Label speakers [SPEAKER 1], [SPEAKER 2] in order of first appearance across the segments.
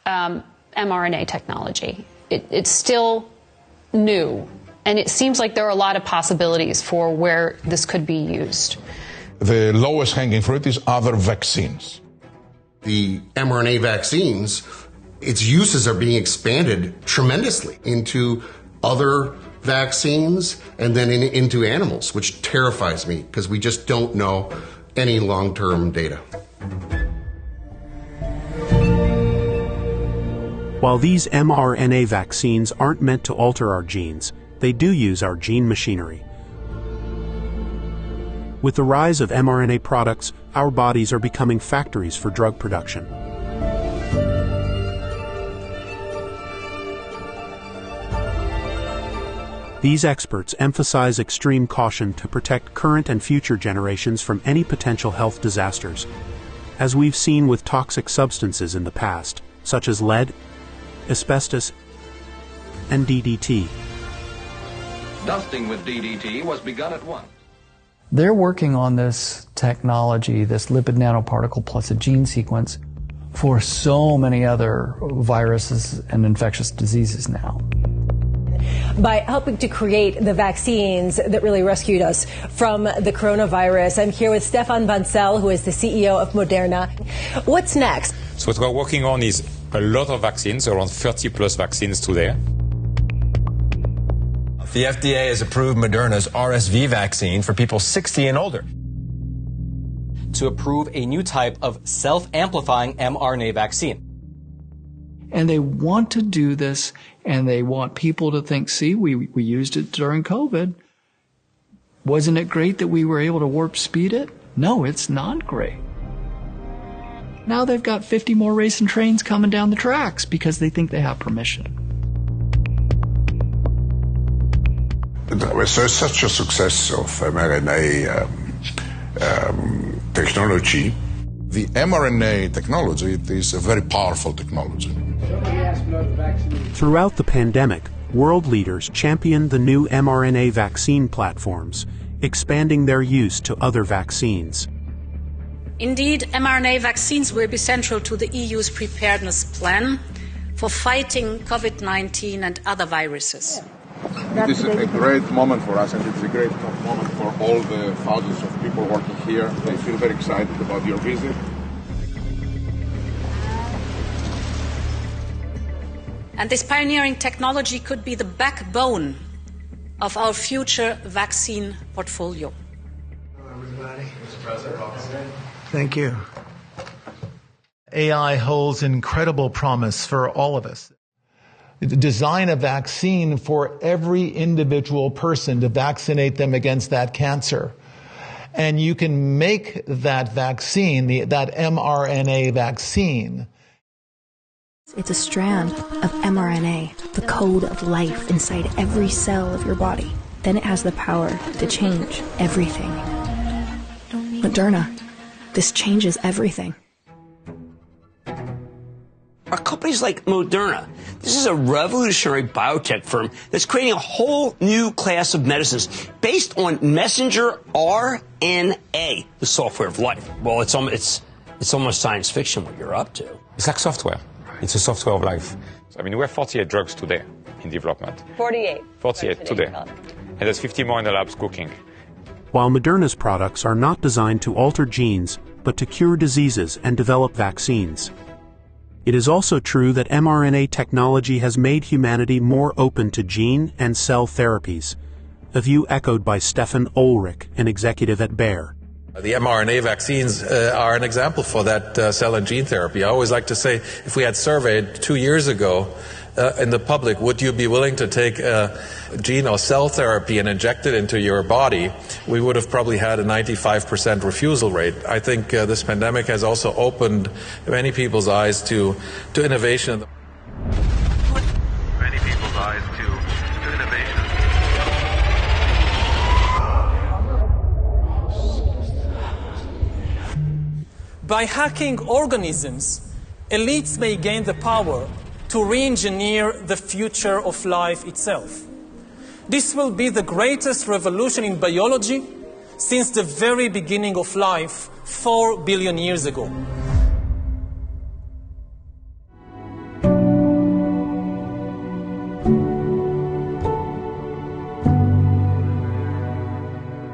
[SPEAKER 1] mRNA technology. It's still new, and it seems like there are a lot of possibilities for where this could be used.
[SPEAKER 2] The lowest hanging fruit is other vaccines.
[SPEAKER 3] The mRNA vaccines, its uses are being expanded tremendously into other vaccines and then into animals, which terrifies me because we just don't know any long-term data.
[SPEAKER 4] While these mRNA vaccines aren't meant to alter our genes, they do use our gene machinery. With the rise of mRNA products, our bodies are becoming factories for drug production. These experts emphasize extreme caution to protect current and future generations from any potential health disasters, as we've seen with toxic substances in the past, such as lead, asbestos, and DDT.
[SPEAKER 5] Dusting with DDT was begun at once.
[SPEAKER 6] They're working on this technology, this lipid nanoparticle plus a gene sequence, for so many other viruses and infectious diseases now.
[SPEAKER 7] By helping to create the vaccines that really rescued us from the coronavirus. I'm here with Stefan Bancel, who is the CEO of Moderna. What's next?
[SPEAKER 8] So what we're working on is a lot of vaccines, around 30 plus vaccines today.
[SPEAKER 9] The FDA has approved Moderna's RSV vaccine for people 60 and older.
[SPEAKER 10] To approve a new type of self-amplifying mRNA vaccine.
[SPEAKER 6] And they want to do this, and they want people to think, see, we used it during COVID. Wasn't it great that we were able to warp speed it? No, it's not great. Now they've got 50 more racing trains coming down the tracks because they think they have permission.
[SPEAKER 2] So it's such a success of mRNA technology. The mRNA technology is a very powerful technology.
[SPEAKER 4] Throughout the pandemic, world leaders championed the new mRNA vaccine platforms, expanding their use to other vaccines.
[SPEAKER 11] Indeed, mRNA vaccines will be central to the EU's preparedness plan for fighting COVID-19 and other viruses.
[SPEAKER 2] It is a great moment for us, and it's a great moment for all the thousands of people working here. They feel very excited about your visit.
[SPEAKER 11] And this pioneering technology could be the backbone of our future vaccine portfolio.
[SPEAKER 12] Hello, everybody. Mr. President. Thank you. AI holds incredible promise for all of us. Design a vaccine for every individual person to vaccinate them against that cancer. And you can make that vaccine, that mRNA vaccine.
[SPEAKER 13] It's a strand of mRNA, the code of life inside every cell of your body. Then it has the power to change everything. Moderna, this changes everything.
[SPEAKER 14] Are companies like Moderna, this is a revolutionary biotech firm that's creating a whole new class of medicines based on messenger RNA, the software of life. Well, it's almost science fiction what you're up to.
[SPEAKER 8] It's like software. It's a software of life. I mean, we have 48 drugs today in development.
[SPEAKER 7] 48.
[SPEAKER 8] 48 today. And there's 50 more in the labs cooking.
[SPEAKER 4] While Moderna's products are not designed to alter genes, but to cure diseases and develop vaccines. It is also true that mRNA technology has made humanity more open to gene and cell therapies, a view echoed by Stefan Ulrich, an executive at Bayer.
[SPEAKER 9] The mRNA vaccines are an example for that cell and gene therapy. I always like to say, if we had surveyed 2 years ago in the public, would you be willing to take a gene or cell therapy and inject it into your body, we would have probably had a 95% refusal rate. I think this pandemic has also opened many people's eyes to innovation.
[SPEAKER 15] Many people's eyes to innovation.
[SPEAKER 16] By hacking organisms, elites may gain the power to re-engineer the future of life itself. This will be the greatest revolution in biology since the very beginning of life 4 billion years ago.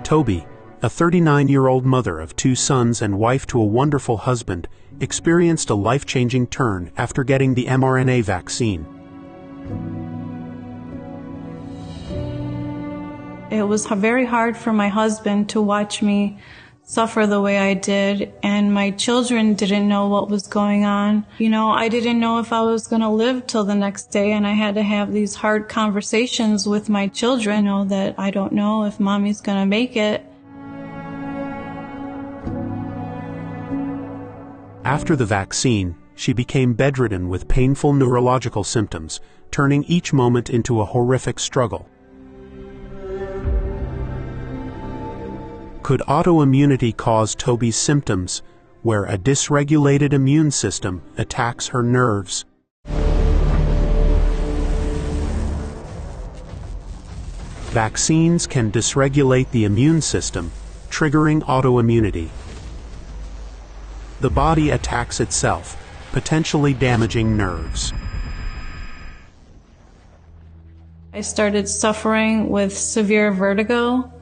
[SPEAKER 4] Toby, a 39-year-old mother of 2 sons and wife to a wonderful husband, experienced a life-changing turn after getting the mRNA vaccine.
[SPEAKER 17] It was very hard for my husband to watch me suffer the way I did, and my children didn't know what was going on. You know, I didn't know if I was going to live till the next day, and I had to have these hard conversations with my children, you know, that I don't know if mommy's going to make it.
[SPEAKER 4] After the vaccine, she became bedridden with painful neurological symptoms, turning each moment into a horrific struggle. Could autoimmunity cause Toby's symptoms, where a dysregulated immune system attacks her nerves? Vaccines can dysregulate the immune system, triggering autoimmunity. The body attacks itself, potentially damaging nerves.
[SPEAKER 17] I started suffering with severe vertigo.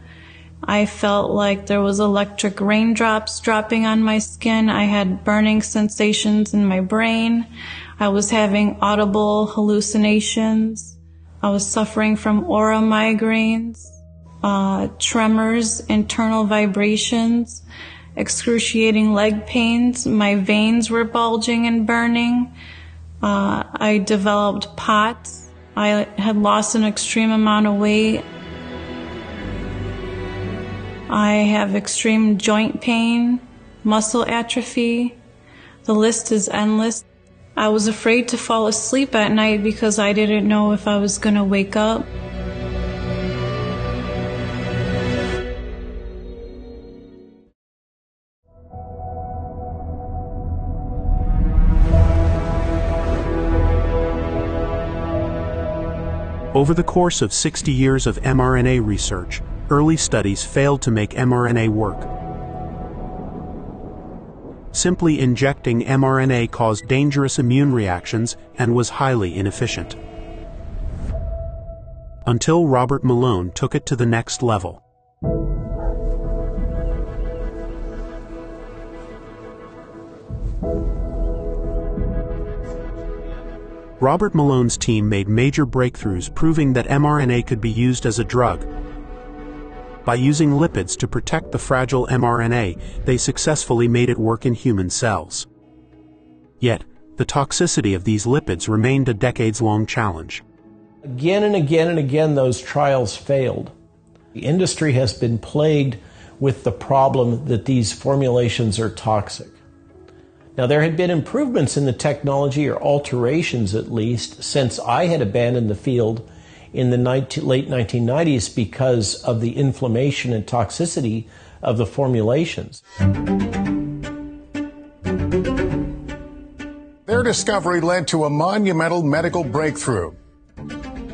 [SPEAKER 17] I felt like there was electric raindrops dropping on my skin. I had burning sensations in my brain. I was having audible hallucinations. I was suffering from aura migraines, tremors, internal vibrations, excruciating leg pains. My veins were bulging and burning. I developed POTS. I had lost an extreme amount of weight. I have extreme joint pain, muscle atrophy. The list is endless. I was afraid to fall asleep at night because I didn't know if I was going to wake up.
[SPEAKER 4] Over the course of 60 years of mRNA research, early studies failed to make mRNA work. Simply injecting mRNA caused dangerous immune reactions and was highly inefficient. Until Robert Malone took it to the next level. Robert Malone's team made major breakthroughs proving that mRNA could be used as a drug. By using lipids to protect the fragile mRNA, they successfully made it work in human cells. Yet, the toxicity of these lipids remained a decades-long challenge.
[SPEAKER 18] Again and again and again, those trials failed. The industry has been plagued with the problem that these formulations are toxic. Now, there had been improvements in the technology, or alterations at least, since I had abandoned the field in the late 1990s because of the inflammation and toxicity of the formulations.
[SPEAKER 19] Their discovery led to a monumental medical breakthrough.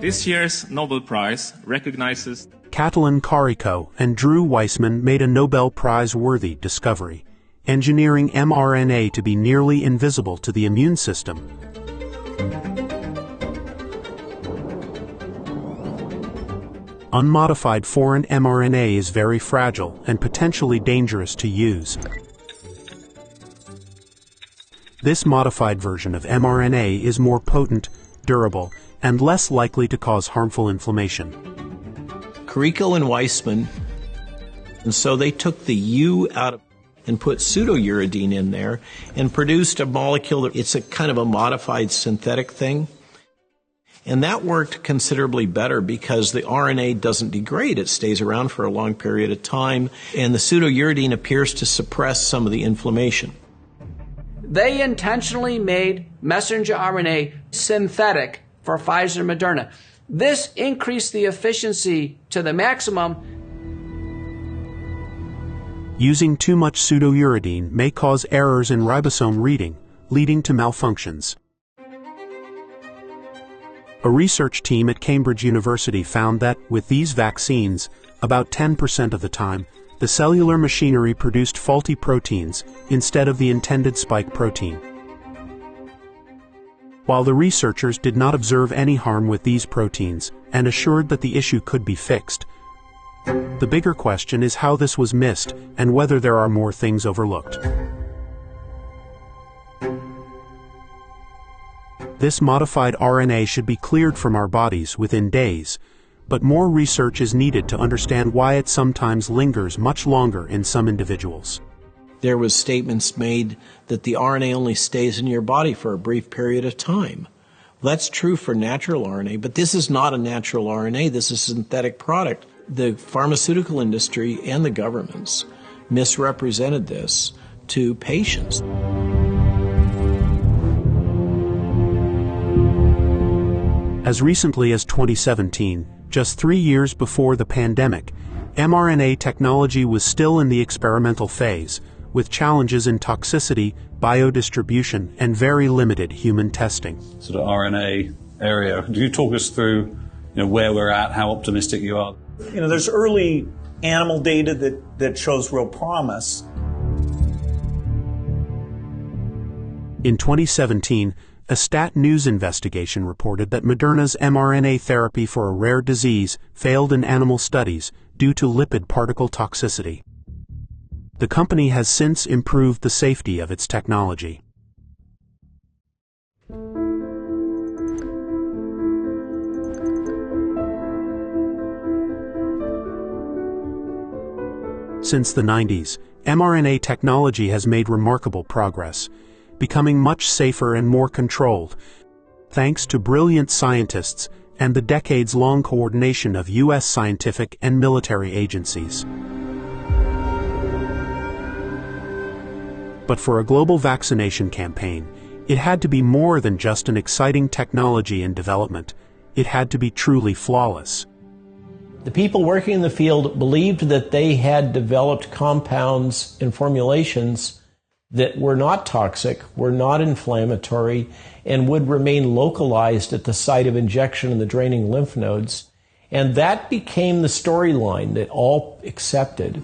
[SPEAKER 20] This year's Nobel Prize recognizes
[SPEAKER 4] Katalin Karikó and Drew Weissman made a Nobel Prize-worthy discovery, engineering mRNA to be nearly invisible to the immune system. Unmodified foreign mRNA is very fragile and potentially dangerous to use. This modified version of mRNA is more potent, durable, and less likely to cause harmful inflammation.
[SPEAKER 18] Karikó and Weissman, and so they took the U out of and put pseudouridine in there and produced a molecule that it's a kind of a modified synthetic thing. And that worked considerably better because the RNA doesn't degrade. It stays around for a long period of time, and the pseudouridine appears to suppress some of the inflammation.
[SPEAKER 21] They intentionally made messenger RNA synthetic for Pfizer and Moderna. This increased the efficiency to the maximum.
[SPEAKER 4] Using too much pseudouridine may cause errors in ribosome reading, leading to malfunctions. A research team at Cambridge University found that, with these vaccines, about 10% of the time, the cellular machinery produced faulty proteins instead of the intended spike protein. While the researchers did not observe any harm with these proteins and assured that the issue could be fixed, The bigger question is how this was missed and whether there are more things overlooked. This modified RNA should be cleared from our bodies within days, but more research is needed to understand why it sometimes lingers much longer in some individuals.
[SPEAKER 18] There was statements made that the RNA only stays in your body for a brief period of time. Well, that's true for natural RNA, but this is not a natural RNA. This is a synthetic product. The pharmaceutical industry and the governments misrepresented this to patients.
[SPEAKER 4] As recently as 2017, just 3 years before the pandemic, mRNA technology was still in the experimental phase, with challenges in toxicity, biodistribution, and very limited human testing.
[SPEAKER 1] Sort of RNA area. Could you talk us through, where we're at, how optimistic you are?
[SPEAKER 22] There's early animal data that shows real promise.
[SPEAKER 4] In 2017, a Stat News investigation reported that Moderna's mRNA therapy for a rare disease failed in animal studies due to lipid particle toxicity. The company has since improved the safety of its technology. Since the 90s, mRNA technology has made remarkable progress, becoming much safer and more controlled, thanks to brilliant scientists and the decades-long coordination of U.S. scientific and military agencies. But for a global vaccination campaign, it had to be more than just an exciting technology in development. It had to be truly flawless.
[SPEAKER 18] The people working in the field believed that they had developed compounds and formulations that were not toxic, were not inflammatory, and would remain localized at the site of injection in the draining lymph nodes. And that became the storyline that all accepted.